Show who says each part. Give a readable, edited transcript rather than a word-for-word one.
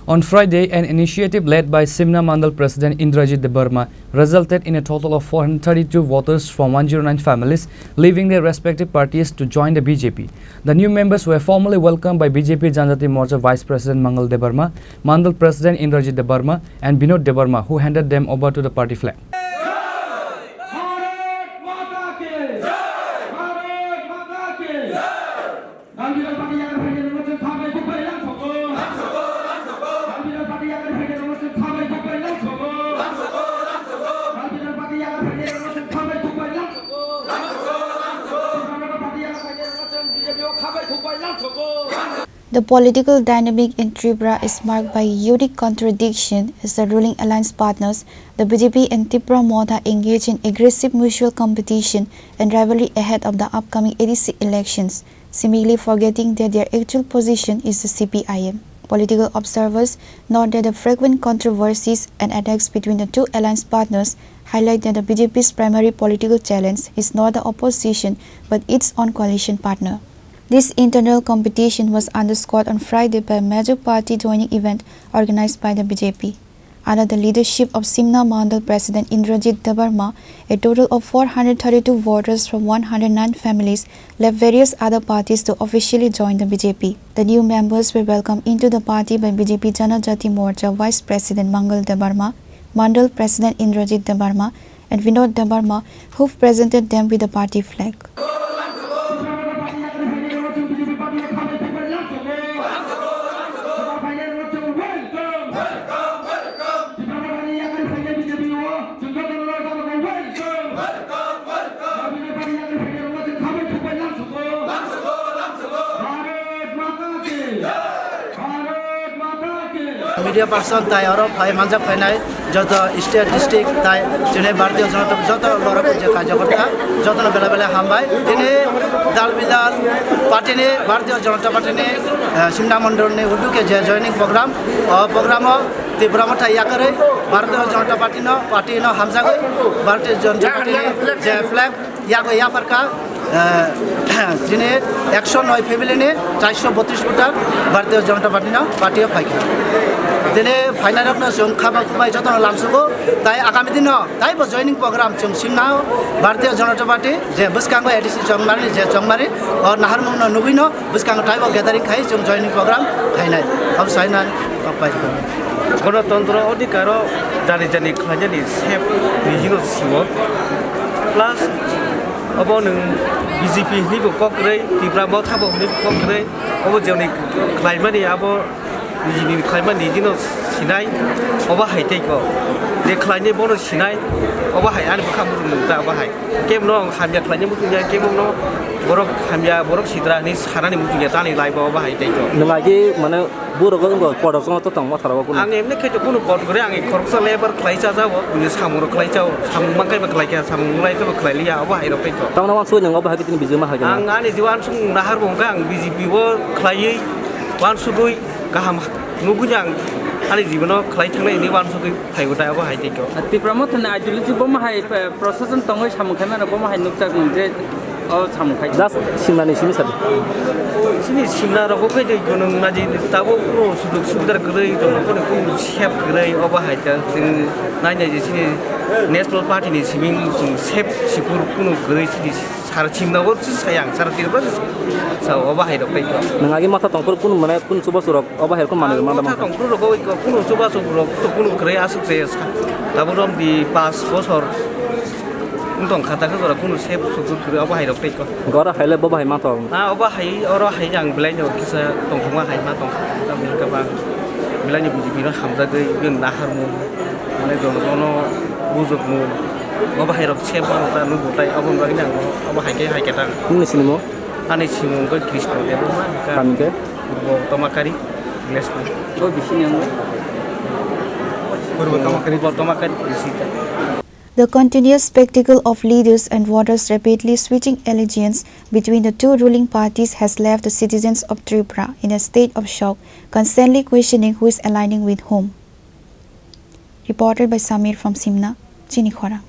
Speaker 1: On Friday, an initiative led by Simna Mandal President Indrajit Debbarma resulted in a total of 432 voters from 109 families leaving their respective parties to join the BJP. The new members were formally welcomed by BJP Janajati Morcha Vice President Mangal Debbarma, Mandal President Indrajit Debbarma and Binod Debbarma, who handed them over to the party flag.
Speaker 2: The political dynamic in Tripura is marked by a unique contradiction as the ruling alliance partners, the BJP and Tripura Morcha, engage in aggressive mutual competition and rivalry ahead of the upcoming 86 elections, seemingly forgetting that their actual position is the CPIM. Political observers note that the frequent controversies and attacks between the two alliance partners highlight that the BJP's primary political challenge is not the opposition but its own coalition partner. This internal competition was underscored on Friday by a major party joining event organized by the BJP. Under the leadership of Simna Mandal President Indrajit Debbarma, a total of 432 voters from 109 families left various other parties to officially join the BJP. The new members were welcomed into the party by BJP Janajati Morcha Vice President Mangal Debbarma, Mandal President Indrajit Debbarma and Binod Debbarma, who presented them with the party flag.
Speaker 3: Media person tai aro phai manjak phainai joto state district tai jene bhartiya janata joto lorako je karyakarta joto na bela bela hambai tini dal bidal party ne bhartiya janata party ne Simna Mandal ne udu ke joining program Tripura ma thai yakare bhartiya janata party no hamjagoi bhartiya janata party ne je flag yago yafarka jene 109 family ne 432 voter bhartiya janata party phaika dene final of na jong khaba khumai joto lamsugo tai agami din tai bo joining program chung simna bhartiya janata party je buskango edc jongmari je jongmari or naharmung no nubino buskango tai bo gathering khai chung joining program khainai ab saina apai
Speaker 4: গণতন্ত্র অধিকার জানি জানি খাজানি safe নিজিনো CO plus अब नों BJP निबो कक्रै Tripura Morcha बो नि कक्रै अब जोंनि क्लाइमानि अब BJP क्लाइमानि जिनो सिनाय अब हाइटेको दे क्लाइनि बनो सिनाय अब हाइ आनि बखा मुजुं दा अब हाइ केम नो हामिया क्लाइनि मुजुं या केम नो बरक हामिया बरक सिद्रा नि सारानि मुजुं या तानि लाइब अब हाइटेको नलागि माने बरक पडक त तंग माथाराव आं एमने खेतो कुनु पड गरे आं खरकसा लेबर क्लाइचा जाव नि सामुर क्लाइचा सामुं मांगाय क्लाइका सामुं लाइका क्लाइलिया अब हाइ रपेको तांना वान सुय नंगा बाहाय तिनि बिजमा हागोन आं आनि जिवान सुं नाहार बंगा आं BJP बो क्लाइयै वान सुगुय गाहाम नुगुय आं आनि जीवनो क्लाइ थांनाय नि वान सुगुय थाइगोदा अब हाइ तेको Tripura Morcha नि आइडियोलॉजी बो माहाय प्रशासन तंगै सामुखायमा बो माहाय नुकजा गुंजे अ सामुखाय जास सिमनानि सिमि साबि सिनि सिमना रखौ फैदो गोनों नाजि दाबो पुरो सुजुग सुबिदा गरै दंखौनो कुनु सेफ गरै अब हायता जों नायनाय जेसिनि नेशनल पार्टी नि सिमिं जों सेफ सिकुर कुनु गरै सिनि सार सिमनाबो सायां सार तिरबो साव अब हाय रखैको नङागि माथा तंफोर कुनु माने कुनु सुबा सुरक अब हायखौ माने माथा तंफोर रखौ कुनु सुबा सुरक कुनु गरै आसुक जे दाबो रम दि 5 बছর उंतों खाता के जरा कुनु सेफ सुकुर अब हाय रखैको गरा हायले बबा हाय माथा अब हाय अर हाय आं बिलाइनो किसा तंखमा हाय मा तंखा तामिल गबा बिलाइनि BJP न हामजागै जों नाहारमु माने जनगनो बुजुगमु अब हाय रख सेफ माथा नुबुताय अब बागि नां अब हायके हायकेता कुनु सिनिमो आनि सिमु गो कृष्ण देबमा कामिके तमाकारि ग्लेसनि ओ बिसिनियानो तमाकारि Krishita.
Speaker 2: The continuous spectacle of leaders and voters rapidly switching allegiance between the two ruling parties has left the citizens of Tripura in a state of shock, constantly questioning who is aligning with whom. Reported by Samir from Simna, Chini, Khorang.